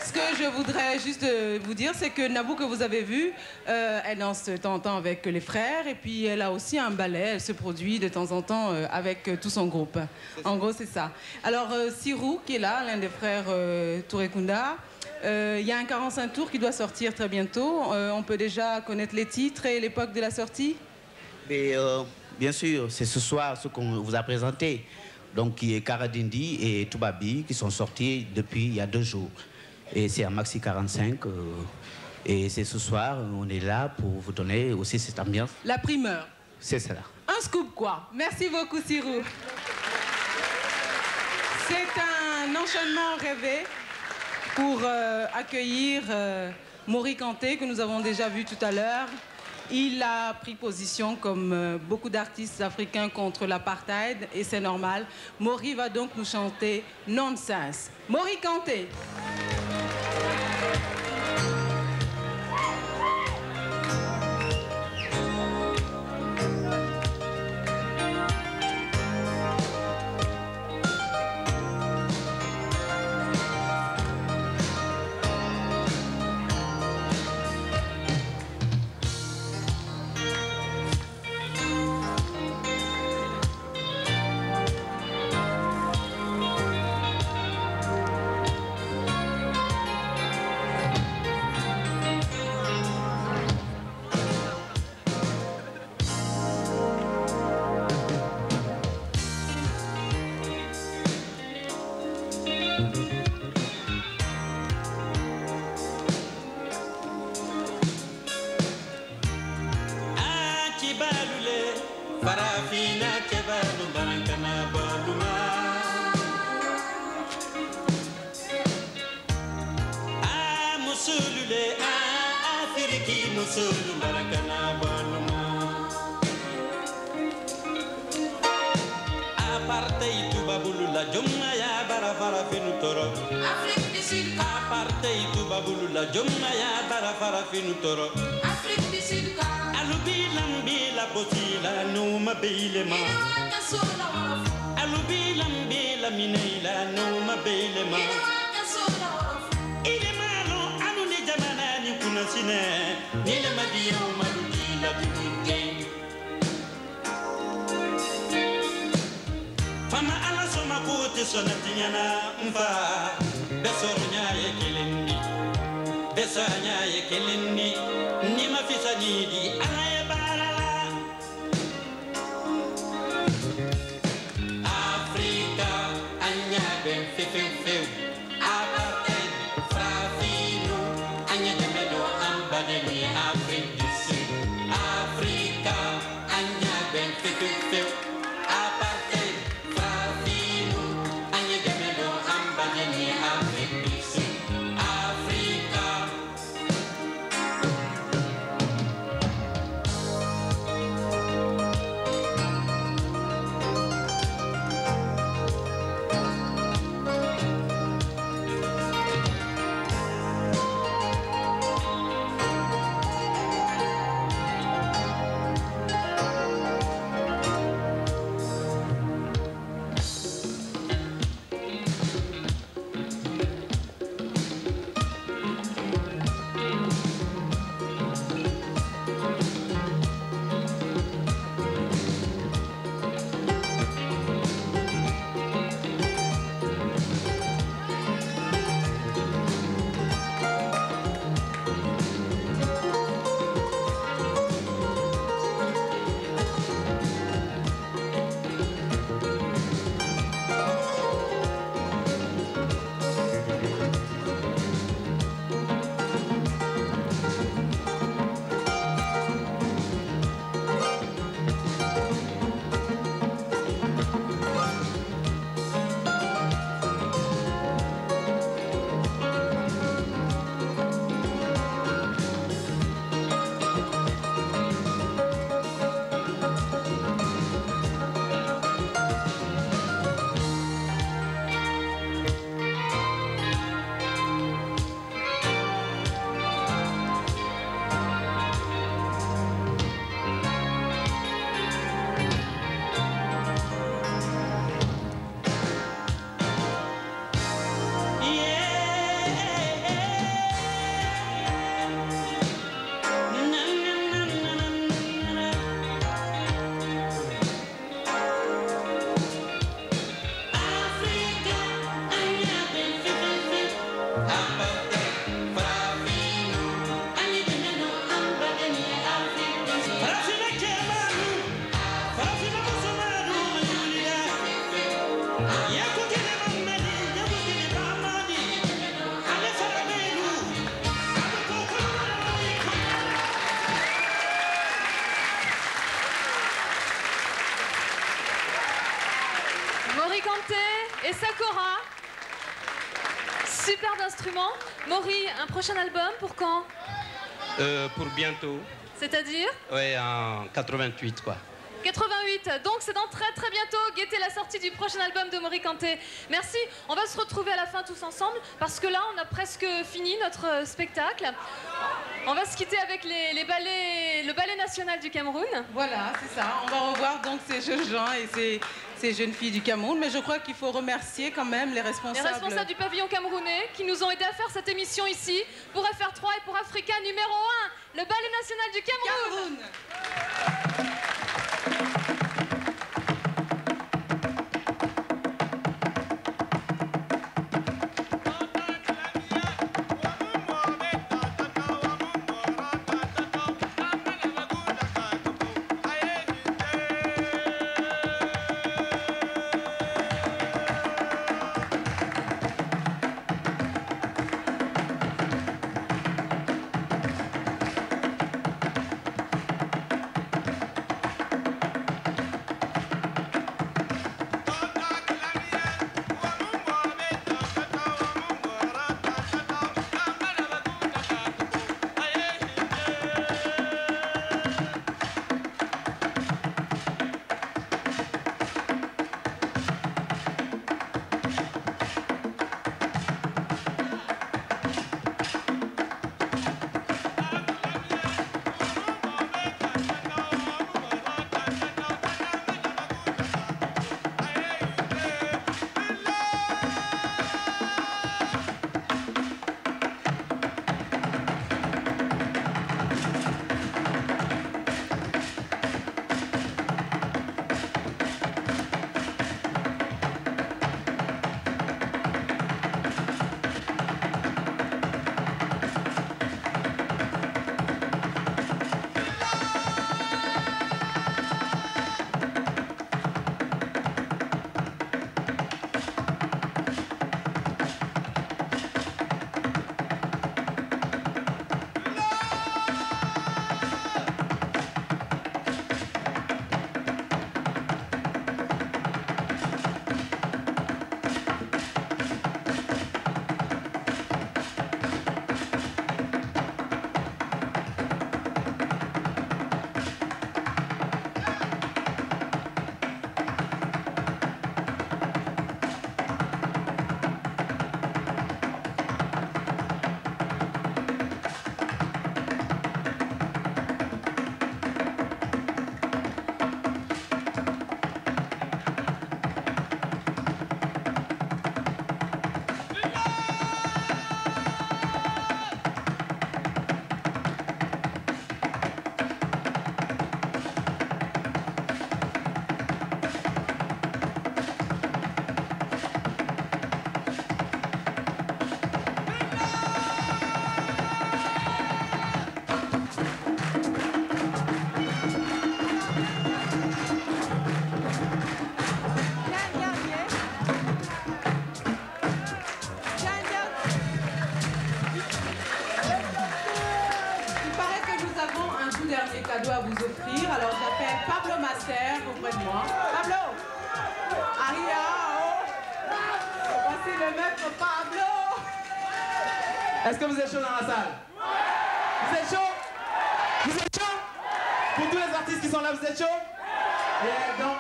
Ce que je voudrais juste vous dire, c'est que Nabou, que vous avez vu, elle danse de temps en temps avec les frères. Et puis, elle a aussi un ballet. Elle se produit de temps en temps avec tout son groupe. En gros, c'est ça. Alors, Sirou, qui est là, l'un des frères Touré Kunda, il y a un 45 tours qui doit sortir très bientôt. On peut déjà connaître les titres et l'époque de la sortie? Mais, bien sûr, c'est ce soir ce qu'on vous a présenté. Donc, qui est Karadindi et Toubabi, qui sont sortis depuis il y a 2 jours. Et c'est un maxi 45. Et c'est ce soir, on est là pour vous donner aussi cette ambiance. La primeur. C'est cela. Un scoop, quoi. Merci beaucoup, Sirou. C'est un enchaînement rêvé pour accueillir Mori Kanté, que nous avons déjà vu tout à l'heure. Il a pris position comme beaucoup d'artistes africains contre l'apartheid et c'est normal. Mori va donc nous chanter Nonsense. Mori Kanté. farafina kebalu barakana baluma musulule Afriki musulu barakana baluma apartheid babulula jomna ya bara farafinu toro Afrique du Sud apartheid babulula jomna ya bara farafinu toro Afrique du Sud Alubilam botila no mabeilema Alubilam minaila no mabeilema Ilemalo anu ne jamana ni kuna sine Nile madiyo maludila bibute Fama ala soma kote sonatinyana mfa Besoronya ye kelindi Besanya ye kelindi Ni mafisa nidi ala ye barala Afrika anya ben fefeu Apartheid frafino anya jamelo ambadeni Afrique du Sud Afrika anya ben fefeu Apartheid frafino anya jamelo ambadeni Afrique du Sud Afrika et Sakura. Super d'instruments. Maury, un prochain album pour quand? Pour bientôt. C'est-à-dire? Ouais, en 88 quoi. 88, donc c'est dans très très bientôt. Guettez la sortie du prochain album de Maury Kanté. Merci, on va se retrouver à la fin tous ensemble parce que là on a presque fini notre spectacle. On va se quitter avec le ballet national du Cameroun. Voilà, c'est ça. On va revoir donc ces jeunes gens et ces jeunes filles du Cameroun. Mais je crois qu'il faut remercier quand même les responsables. Les responsables du pavillon camerounais qui nous ont aidés à faire cette émission ici pour FR3 et pour Africa numéro 1, le ballet national du Cameroun. cadeau à vous offrir. Alors j'appelle Pablo Master auprès de moi. Pablo, Aria, voici le maître Pablo. Est-ce que vous êtes chaud dans la salle? Vous êtes chaud? Vous êtes chaud? Pour tous les artistes qui sont là, vous êtes chaud? Et donc,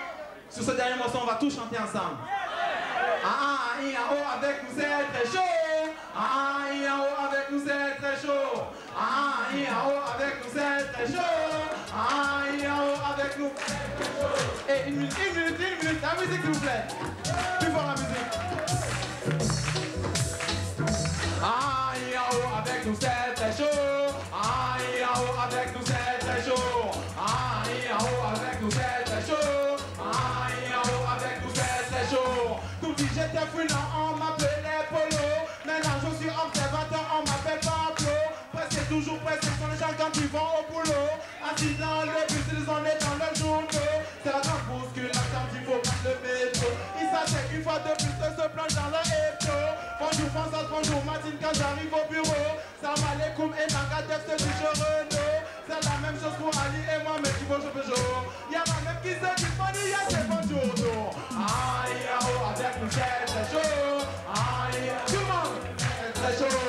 sur ce dernier morceau, on va tous chanter ensemble. Avec nous c'est très chaud. Avec nous c'est très chaud. Avec nous c'est très chaud. Avec nous. Et une minute, la musique s'il vous plaît. Plus fort la musique. Avec nous c'est très chaud. Avec nous c'est très chaud. Avec nous c'est très chaud. Avec nous c'est très chaud. Tout dit j'étais fouillant, on m'appelait Polo. Maintenant je suis observateur, on m'appelle Pablo. Presque toujours pressé sur les gens quand ils vont au boulot. Assis dans le bus, ils en est dans le journaux. C'est la grande bousculade quand il faut prendre le métro. Ils s'achètent une fois de plus de se plonge dans le hebdo. Bonjour François, bonjour Martine quand j'arrive au bureau. Salam alaikum et Magadev se dit je Renault. C'est la même chose pour Ali et moi, mais qui bonjour Peugeot. Y'a ma même qui se dit money, y'a c'est bonjour. Avec nous c'est très chaud. Tout le monde, c'est très chaud.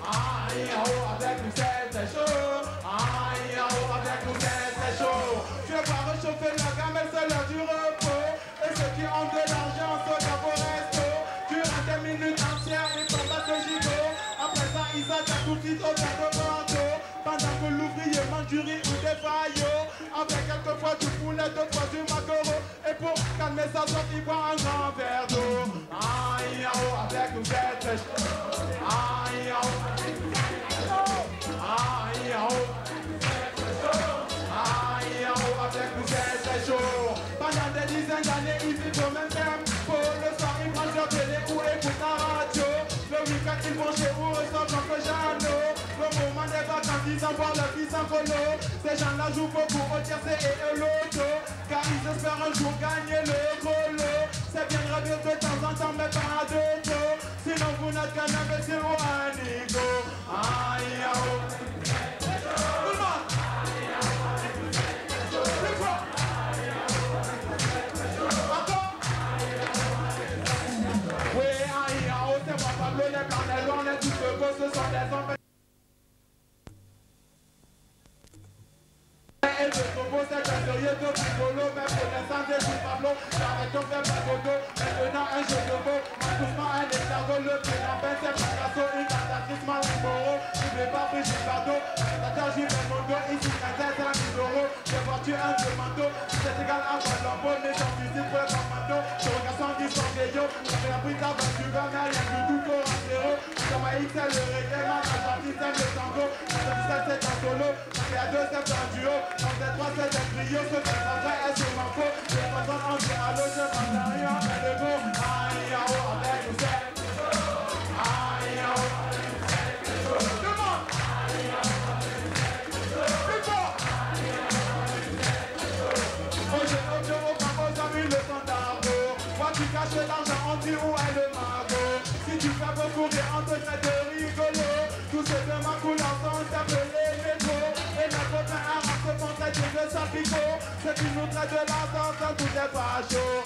Avec nous c'est très chaud. Avec nous c'est très chaud. Tu veux pas réchauffer la gamelle, c'est l'heure du repos. Et ceux qui ont de l'argent se gavent au resto. Durant des minutes entières, ils tombent à ce gigot. Après ça, ils attaquent tout de suite au verre de Bordeaux. Pendant que l'ouvrier mange du riz ou des faillots. Avec quelquefois du poulet, d'autres fois du maquereau. Et pour calmer sa sorte, il boit un grand verre d'eau. Avec nous c'est très chaud. Avec nous c'est très chaud. Pendant des dizaines d'années, ils vivent au même tempo. Le soir, ils mangent leur télé ou écoutent la radio. Le week-end, ils vont chez où ressortent Jean-Claude Jeannot. Le moment des vacances, ils envoient leur fils en colo. Ces gens-là jouent beaucoup au tiercé et au loto. Car ils espèrent un jour gagner le gros lot. C'est bien de rêver de temps en temps, mais pas de dos. Sinon vous n'êtes qu'un imbécile ou un ego. Tout le monde. Plus fort. Encore. Oui, c'est moi Pablo, les blancs, les longs, les tous de gauche, ce sont des hommes. Et de propos, c'est un sérieux de rigolo. Mais pour l'instant, c'est tout Pablo. J'arrête de faire ma photo. Maintenant, un jeu de mots. Accouchement, un escargot. Le bilan, ben, c'est Picasso. Une cantatrice, Marimoro. Je vais pas Brigitte Bardot. Attends, j'y mets mon dos. Ici, 15 à 10 euros. J'ai voiture, un de manteau. C'est égal à moi, l'embo. Mais j'en visite pour le commando. Je regarde sans dire sans vélo. J'avais appris ta voiture, mais rien du tout pour un zéro. Comme à X, c'est le reggae. Ma gentil, c'est le tango. C'est un solo. Il y a deux, c'est un duo. On est trois, c'est un trio. Ce qui est vrai est sur ma peau. Les personnes en dit allô, je pense à rien. Mais le go, avec nous c'est. Tout le monde. Plus fort. Au Cambo, j'avais le standard. Moi, tu caches l'argent, on dit où est le magot. Si tu fais beaucoup rire, on te fait de rigolo. Tous ceux de ma couleur sont appelés métro. Et mes copains arabes se font traiter de sapicot. Ceux qui nous traitent de la danse, tout est pas chaud.